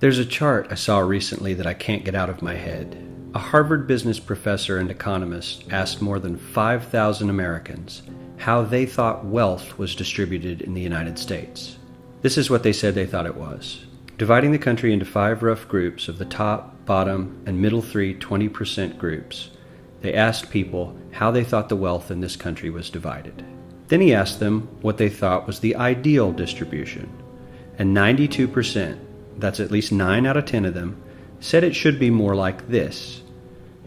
There's a chart I saw recently that I can't get out of my head. A Harvard business professor and economist asked more than 5,000 Americans how they thought wealth was distributed in the United States. This is what they said they thought it was. Dividing the country into 5 rough groups of the top, bottom, and middle 3 20% groups, they asked people how they thought the wealth in this country was divided. Then he asked them what they thought was the ideal distribution. And 92%, that's at least 9 out of 10 of them, said it should be more like this.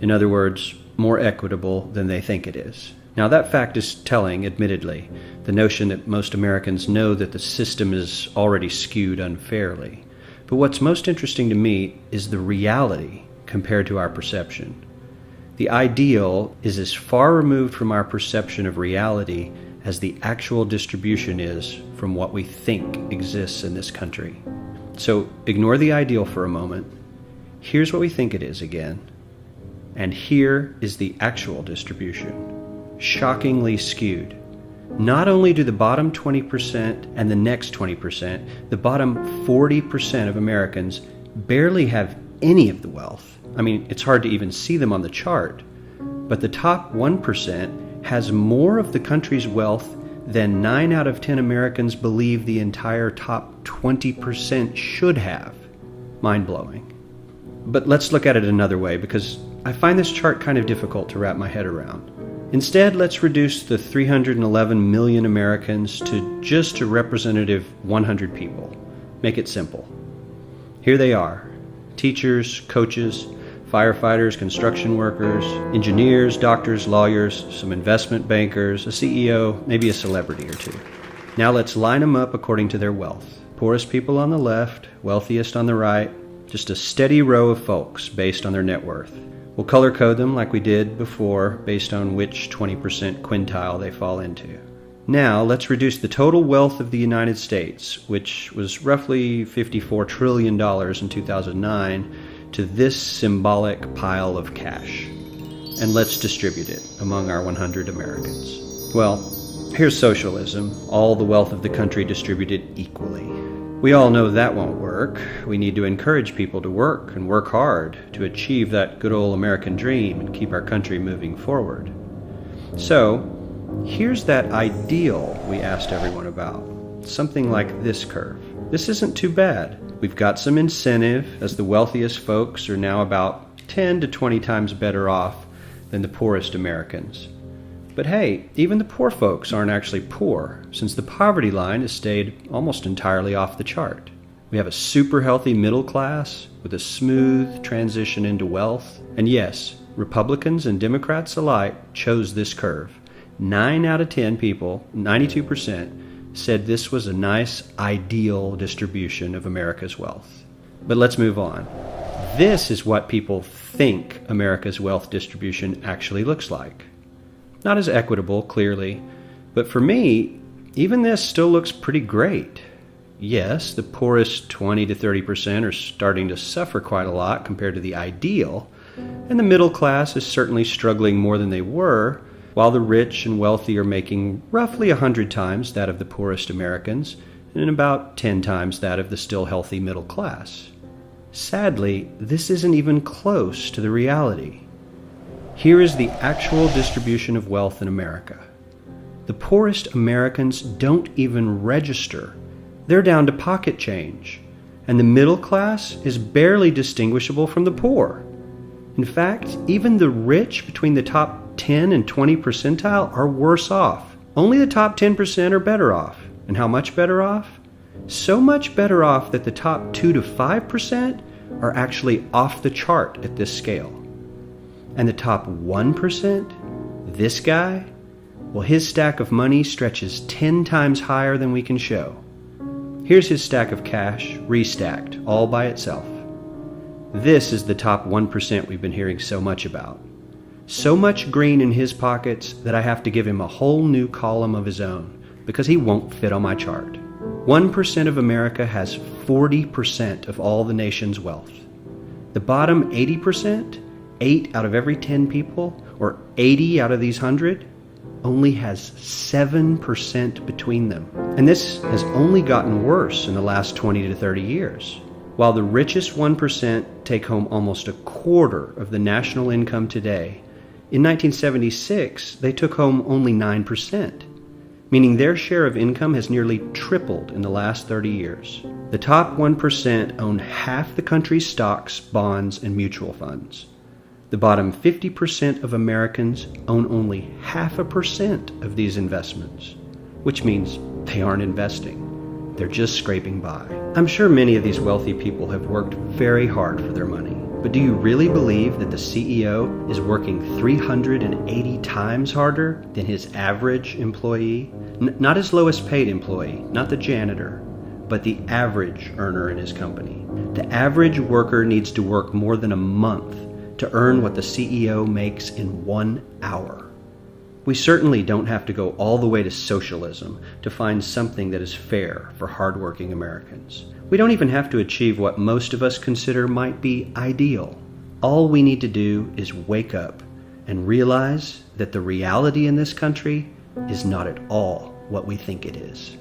In other words, more equitable than they think it is. Now that fact is telling, admittedly, the notion that most Americans know that the system is already skewed unfairly. But what's most interesting to me is the reality compared to our perception. The ideal is as far removed from our perception of reality as the actual distribution is from what we think exists in this country. So ignore the ideal for a moment. Here's what we think it is again. And here is the actual distribution. Shockingly skewed. Not only do the bottom 20% and the next 20%, the bottom 40% of Americans barely have any of the wealth. I mean, it's hard to even see them on the chart. But the top 1% has more of the country's wealth than 9 out of 10 Americans believe the entire top 20% should have. Mind-blowing. But let's look at it another way, because I find this chart kind of difficult to wrap my head around. Instead, let's reduce the 311 million Americans to just a representative 100 people. Make it simple. Here they are: teachers, coaches, firefighters, construction workers, engineers, doctors, lawyers, some investment bankers, a CEO, maybe a celebrity or two. Now let's line them up according to their wealth. Poorest people on the left, wealthiest on the right, just a steady row of folks based on their net worth. We'll color code them like we did before based on which 20% quintile they fall into. Now let's reduce the total wealth of the United States, which was roughly $54 trillion in 2009, to this symbolic pile of cash. And let's distribute it among our 100 Americans. Well, here's socialism, all the wealth of the country distributed equally. We all know that won't work. We need to encourage people to work and work hard to achieve that good old American dream and keep our country moving forward. So, here's that ideal we asked everyone about. Something like this curve. This isn't too bad. We've got some incentive, as the wealthiest folks are now about 10 to 20 times better off than the poorest Americans. But hey, even the poor folks aren't actually poor, since the poverty line has stayed almost entirely off the chart. We have a super healthy middle class with a smooth transition into wealth. And yes, Republicans and Democrats alike chose this curve. 9 out of 10 people, 92%, said this was a nice, ideal distribution of America's wealth. But let's move on. This is what people think America's wealth distribution actually looks like. Not as equitable, clearly, but for me, even this still looks pretty great. Yes, the poorest 20 to 30% are starting to suffer quite a lot compared to the ideal, and the middle class is certainly struggling more than they were, while the rich and wealthy are making roughly 100 times that of the poorest Americans and about 10 times that of the still healthy middle class. Sadly, this isn't even close to the reality. Here is the actual distribution of wealth in America. The poorest Americans don't even register. They're down to pocket change, and the middle class is barely distinguishable from the poor. In fact, even the rich between the top 10 and 20 percentile are worse off. Only the top 10% are better off. And how much better off? So much better off that the top 2 to 5% are actually off the chart at this scale. And the top 1%, this guy, well, his stack of money stretches 10 times higher than we can show. Here's his stack of cash, restacked, all by itself. This is the top 1% we've been hearing so much about. So much green in his pockets that I have to give him a whole new column of his own, because he won't fit on my chart. 1% of America has 40% of all the nation's wealth. The bottom 80%, 8 out of every 10 people, or 80 out of these 100, only has 7% between them. And this has only gotten worse in the last 20 to 30 years. While the richest 1% take home almost a quarter of the national income today, in 1976 they took home only 9%, meaning their share of income has nearly tripled in the last 30 years. The top 1% own half the country's stocks, bonds, and mutual funds. The bottom 50% of Americans own only 0.5% of these investments, which means they aren't investing. They're just scraping by. I'm sure many of these wealthy people have worked very hard for their money, but do you really believe that the CEO is working 380 times harder than his average employee? Not his lowest paid employee, not the janitor, but the average earner in his company. The average worker needs to work more than a month to earn what the CEO makes in 1 hour. We certainly don't have to go all the way to socialism to find something that is fair for hardworking Americans. We don't even have to achieve what most of us consider might be ideal. All we need to do is wake up and realize that the reality in this country is not at all what we think it is.